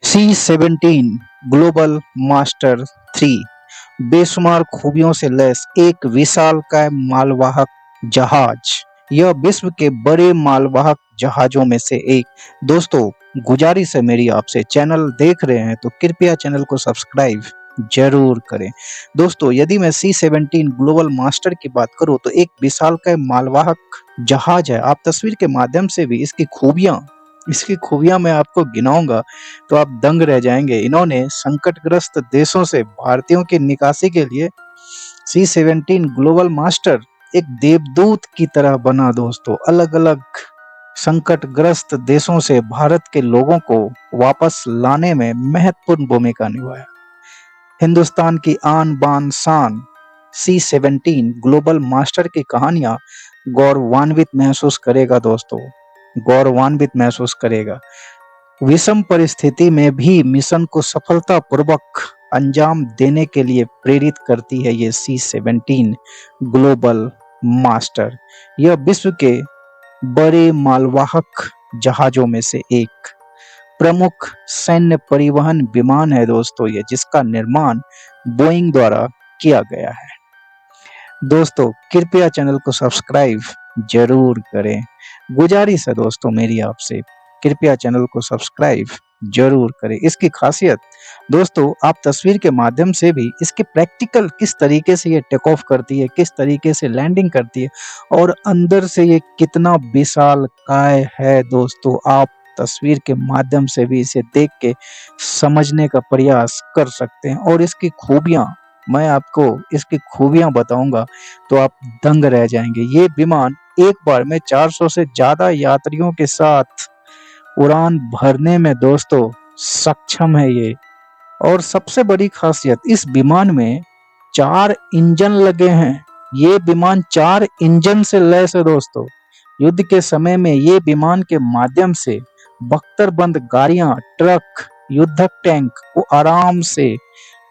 C-17 global master 3 बेशुमार खूबियों से लैस एक विशालकाय मालवाहक जहाज। यह विश्व के बड़े मालवाहक जहाजों में से एक। दोस्तों, गुजारिश है मेरी आपसे, चैनल देख रहे हैं तो कृपया चैनल को सब्सक्राइब जरूर करें। दोस्तों, यदि मैं C-17 ग्लोबल मास्टर की बात करूं तो एक विशालकाय मालवाहक जहाज है। आप तस्वीर के माध्यम से भी इसकी खूबियां मैं आपको गिनाऊंगा तो आप दंग रह जाएंगे। इन्होंने संकटग्रस्त देशों से भारतीयों की निकासी के लिए C-17 ग्लोबल मास्टर एक देवदूत की तरह बना। दोस्तों, अलग अलग संकटग्रस्त देशों से भारत के लोगों को वापस लाने में महत्वपूर्ण भूमिका निभाया। हिंदुस्तान की आन बान शान C-17 ग्लोबल मास्टर की कहानियां गौरवान्वित महसूस करेगा। दोस्तों, गौरवान्वित महसूस करेगा। विषम परिस्थिति में भी मिशन को सफलतापूर्वक अंजाम देने के लिए प्रेरित करती है ये C-17 ग्लोबल मास्टर। यह विश्व के बड़े मालवाहक जहाजों में से एक प्रमुख सैन्य परिवहन विमान है। दोस्तों, ये जिसका निर्माण बोइंग द्वारा किया गया है। दोस्तों, कृपया चैनल को सब्सक्राइब जरूर करें। गुजारिश है दोस्तों मेरी आपसे, कृपया चैनल को सब्सक्राइब जरूर करें। इसकी खासियत दोस्तों, आप तस्वीर के माध्यम से भी इसके प्रैक्टिकल किस तरीके से ये टेक ऑफ करती है, किस तरीके से लैंडिंग करती है और अंदर से ये कितना विशालकाय है। दोस्तों, आप तस्वीर के माध्यम से भी इसे देख के समझने का प्रयास कर सकते हैं और मैं आपको इसकी खूबियां बताऊंगा तो आप दंग रह जाएंगे। ये विमान एक बार में 400 से ज्यादा यात्रियों के साथ उड़ान भरने में दोस्तों सक्षम है ये। और सबसे बड़ी खासियत, इस विमान में 4 इंजन लगे हैं। ये विमान 4 इंजन से लैस है। दोस्तों, युद्ध के समय में ये विमान के माध्यम से बख्तरबंद गाड़ियां, ट्रक, युद्धक टैंक को आराम से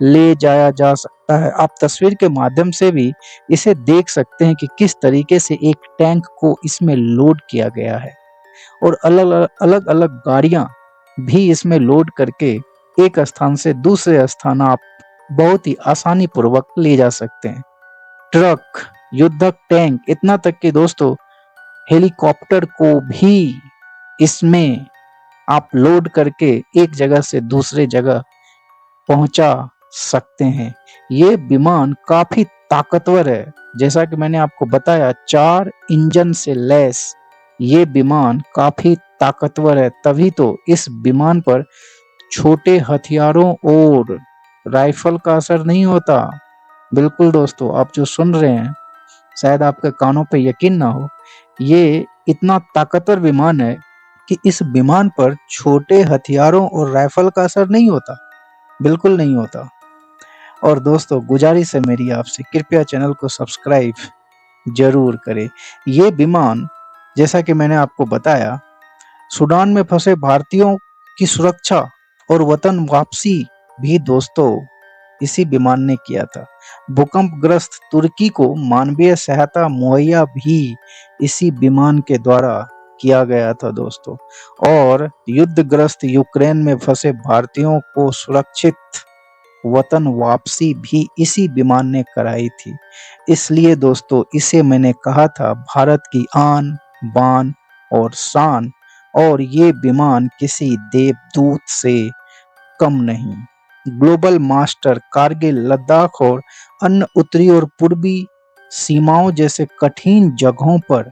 ले जाया जा सकता है। आप तस्वीर के माध्यम से भी इसे देख सकते हैं कि किस तरीके से एक टैंक को इसमें लोड किया गया है और अलग अलग गाड़ियां भी इसमें लोड करके एक स्थान से दूसरे स्थान आप बहुत ही आसानी पूर्वक ले जा सकते हैं। ट्रक, युद्धक टैंक, इतना तक कि दोस्तों हेलीकॉप्टर को भी इसमें आप लोड करके एक जगह से दूसरे जगह पहुंचा सकते हैं। ये विमान काफी ताकतवर है। जैसा कि मैंने आपको बताया, 4 इंजन से लैस ये विमान काफी ताकतवर है। तभी तो इस विमान पर छोटे हथियारों और राइफल का असर नहीं होता। बिल्कुल दोस्तों, आप जो सुन रहे हैं शायद आपके कानों पे यकीन ना हो, ये इतना ताकतवर विमान है कि इस विमान पर छोटे हथियारों और राइफल का असर नहीं होता, बिल्कुल नहीं होता। और दोस्तों, गुजारिश है मेरी आपसे, कृपया चैनल को सब्सक्राइब जरूर करें। ये विमान, जैसा कि मैंने आपको बताया, सूडान में फंसे भारतीयों की सुरक्षा और वतन वापसी भी दोस्तों इसी विमान ने किया था। भूकंपग्रस्त तुर्की को मानवीय सहायता मुहैया भी इसी विमान के द्वारा किया गया था। दोस्तों, और युद्धग्रस्त यूक्रेन में फंसे भारतीयों को सुरक्षित वतन वापसी भी इसी विमान ने कराई थी। इसलिए दोस्तों, इसे मैंने कहा था भारत की आन बान और शान, और ये विमान किसी देवदूत से कम नहीं। ग्लोबल मास्टर कारगिल, लद्दाख और अन्य उत्तरी और पूर्वी सीमाओं जैसे कठिन जगहों पर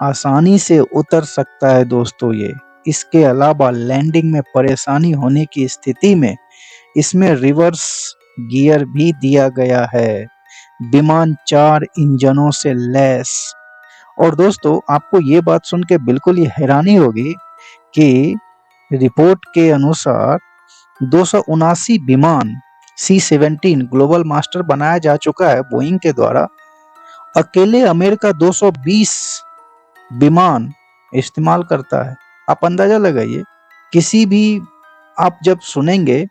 आसानी से उतर सकता है। दोस्तों, ये इसके अलावा लैंडिंग में परेशानी होने की स्थिति में इसमें रिवर्स गियर भी दिया गया है। विमान 4 इंजनों से लैस। और दोस्तों, आपको ये बात सुन के बिल्कुल ही हैरानी होगी कि रिपोर्ट के अनुसार 279 विमान C-17 ग्लोबल मास्टर बनाया जा चुका है बोइंग के द्वारा। अकेले अमेरिका 220 विमान इस्तेमाल करता है। आप अंदाजा लगाइए, किसी भी आप जब सुनेंगे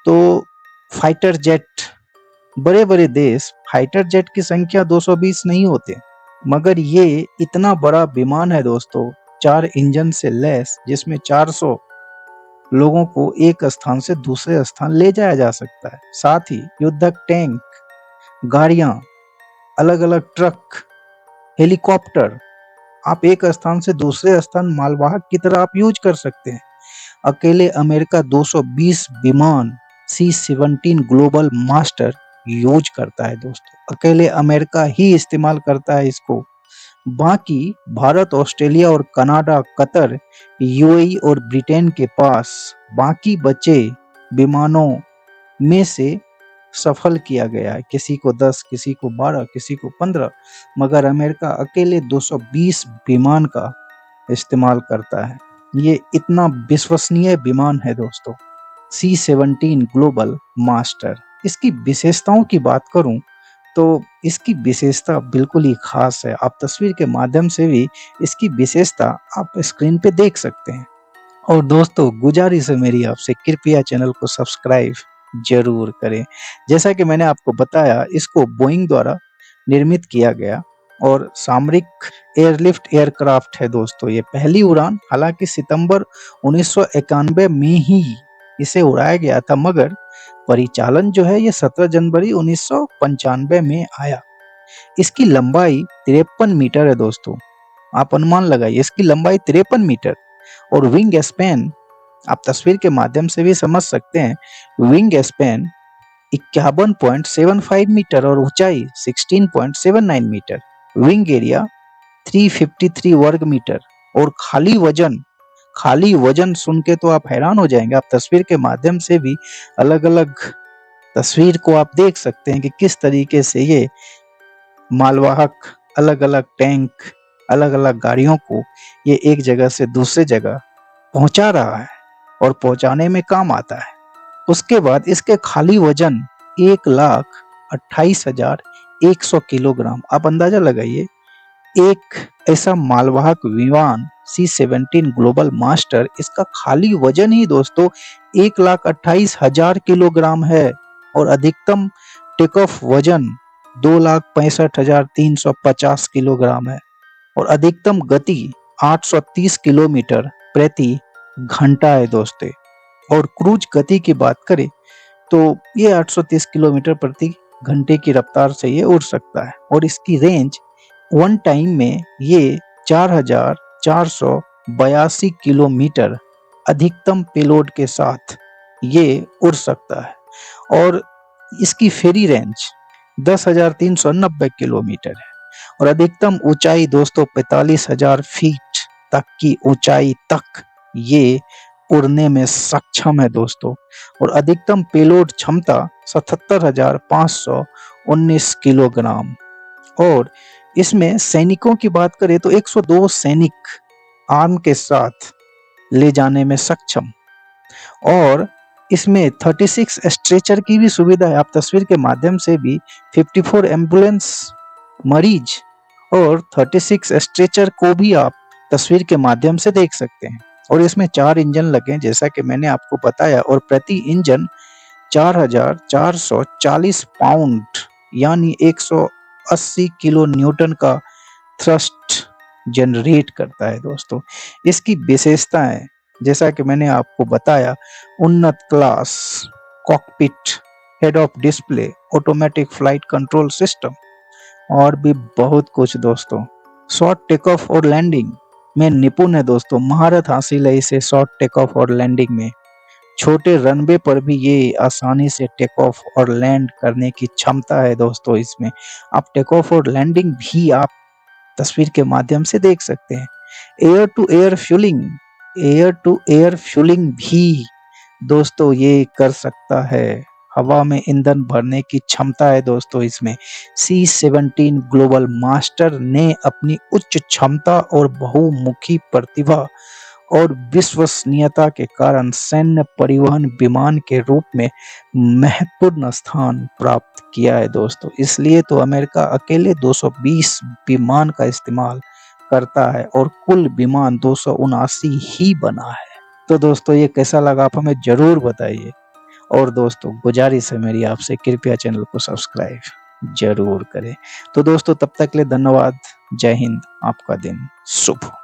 तो फाइटर जेट, बड़े बड़े देश फाइटर जेट की संख्या 220 नहीं होते, मगर ये इतना बड़ा विमान है दोस्तों, 4 इंजन से लैस, जिसमें 400 लोगों को एक स्थान से दूसरे स्थान ले जाया जा सकता है। साथ ही युद्धक टैंक, गाड़ियां, अलग-अलग ट्रक, हेलीकॉप्टर आप एक स्थान से दूसरे स्थान मालवाहक की तरह आप यूज कर सकते हैं। अकेले अमेरिका 220 विमान C-17 ग्लोबल मास्टर यूज करता है दोस्तों। अकेले अमेरिका ही इस्तेमाल करता है इसको। बाकी भारत, ऑस्ट्रेलिया और कनाडा, कतर, यूएई और ब्रिटेन के पास बाकी बचे विमानों में से सफल किया गया है। किसी को 10, किसी को 12, किसी को 15, मगर अमेरिका अकेले 220 विमान का इस्तेमाल करता है। ये इतना विश्वसनीय विमान है दोस्तों, C-17 ग्लोबल मास्टर। इसकी विशेषताओं की बात करूं तो इसकी विशेषता बिल्कुल ही खास है। आप तस्वीर के माध्यम से भी इसकी विशेषता आप स्क्रीन पे देख सकते हैं। और दोस्तों गुजारिश है मेरी आपसे, कृपया चैनल को सब्सक्राइब जरूर करें। जैसा कि मैंने आपको बताया, इसको बोइंग द्वारा निर्मित किया गया और सामरिक एयरलिफ्ट एयरक्राफ्ट है दोस्तों। ये पहली उड़ान हालांकि सितंबर 1991 में ही इसे उड़ाया गया था, मगर परिचालन जो है ये 17 जनवरी 1995 में आया। इसकी लंबाई 53 मीटर है दोस्तों। आप अनुमान लगाइए, इसकी लंबाई 53 मीटर और विंग स्पैन आप तस्वीर के माध्यम से भी समझ सकते हैं। विंग स्पैन 51.75 मीटर और ऊंचाई 16.79 मीटर। विंग एरिया 353 वर्ग मीटर और खाली वजन सुन के तो आप हैरान हो जाएंगे। आप तस्वीर के माध्यम से भी अलग-अलग तस्वीर को आप देख सकते हैं कि किस तरीके से ये मालवाहक अलग-अलग टैंक, अलग-अलग गाड़ियों को ये एक जगह से दूसरे जगह पहुंचा रहा है और पहुंचाने में काम आता है। उसके बाद इसके खाली वजन 1,28,100 किलोग्राम। आप अंदाजा लगाइए, एक ऐसा मालवाहक विमान C-17 ग्लोबल मास्टर, इसका खाली वजन ही दोस्तों 1,28,000 किलोग्राम है और अधिकतम टेक ऑफ वजन 2,65,350 किलोग्राम है और अधिकतम गति 830 किलोमीटर प्रति घंटा है दोस्तों। और क्रूज गति की बात करें तो ये 830 किलोमीटर प्रति घंटे की रफ्तार से ये उड़ सकता है और इसकी रेंज वन टाइम में ये 4,482 किलोमीटर अधिकतम पेलोड के साथ ये उड़ सकता है। और इसकी फेरी रेंज 10,390 किलोमीटर है और अधिकतम ऊंचाई दोस्तों 45,000 फीट तक की ऊंचाई तक ये उड़ने में सक्षम है दोस्तों। और अधिकतम पेलोड क्षमता 77,519 किलोग्राम। और इसमें सैनिकों की बात करें तो 102 सैनिक आर्म के साथ ले जाने में सक्षम। और इसमें 36 स्ट्रेचर की भी सुविधा है। आप तस्वीर के माध्यम से भी 54 एम्बुलेंस मरीज और 36 स्ट्रेचर को भी आप तस्वीर के माध्यम से देख सकते हैं। और इसमें 4 इंजन लगे जैसा कि मैंने आपको बताया और प्रति इंजन 4,440 पाउंड यानी 180 किलो न्यूटन का थ्रस्ट जनरेट करता है दोस्तों। इसकी विशेषताएं जैसा कि मैंने आपको बताया, उन्नत class cockpit, head of display, automatic flight control system और भी बहुत कुछ दोस्तों। शॉर्ट टेक ऑफ और लैंडिंग में निपुण है दोस्तों, महारत हासिल है इसे शॉर्ट टेक ऑफ और लैंडिंग में। छोटे रनवे पर भी ये आसानी से टेक ऑफ और लैंड करने की क्षमता है दोस्तों इसमें। आप टेक ऑफ और लैंडिंग भी आप तस्वीर के माध्यम से देख सकते हैं। एयर टू एयर फ्यूलिंग भी दोस्तों ये कर सकता है। हवा में ईंधन भरने की क्षमता है दोस्तों इसमें। C-17 ग्लोबल मास्टर ने अपनी उच्च क्षमता और बहुमुखी प्रतिभा और विश्वसनीयता के कारण सैन्य परिवहन विमान के रूप में महत्वपूर्ण स्थान प्राप्त किया है दोस्तों। इसलिए तो अमेरिका अकेले 220 विमान का इस्तेमाल करता है और कुल विमान 279 ही बना है। तो दोस्तों ये कैसा लगा आप हमें जरूर बताइए। और दोस्तों गुजारिश है मेरी आपसे, कृपया चैनल को सब्सक्राइब जरूर करें। तो दोस्तों तब तक के लिए धन्यवाद। जय हिंद, आपका दिन शुभ हो।